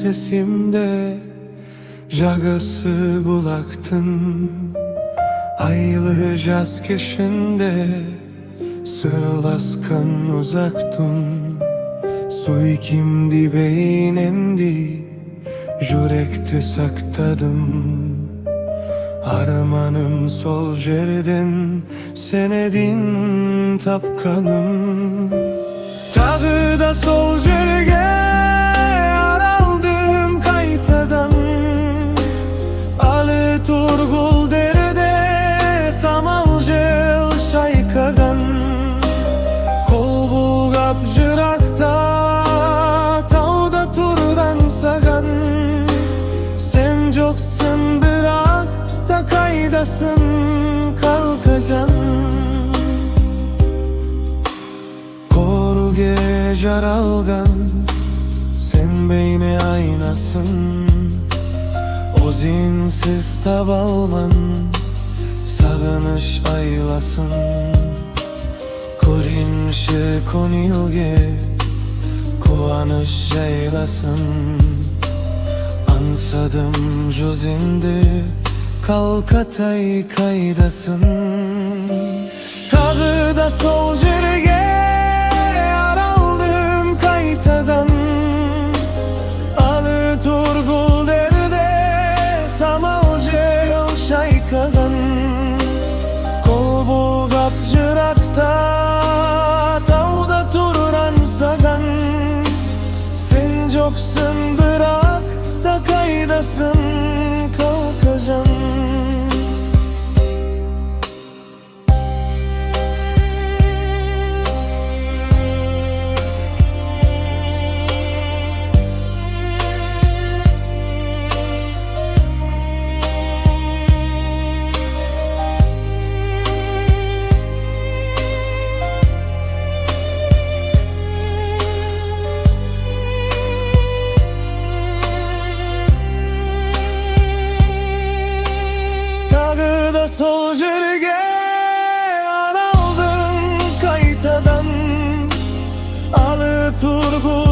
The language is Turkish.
sesimde jagası bulaktın. Aylı jaz keşinde sırlaskan uzaktun. Suy kimdi beynendi yürekte saktadım. Armanım sol jerden senedin tapkanım. Tağı da sol jerge araldım kaytadan. Ali Turgul derde samalcıl şaykagan. Kol bulgap jırakta tağda turdan sagan. Sen joksun bırak da kaydasın kalkacan. Koruge jaralgan sen beyne aynasın. Ozinsiz tabalman sağınış aylasın. Kurinşe konilge kuvanış jaylasın. Ansadım jozinde kalkatay kaydasın. Tağı da sol jerge araldım kaytadan. Ali Turgul derde samalcıl şaykadan. Kol bulgap jırakta tağda turan sagan. Sen joksun bırak da kaydasın kalkacan. Sol jerge araldım kaytadan. Ali Turgul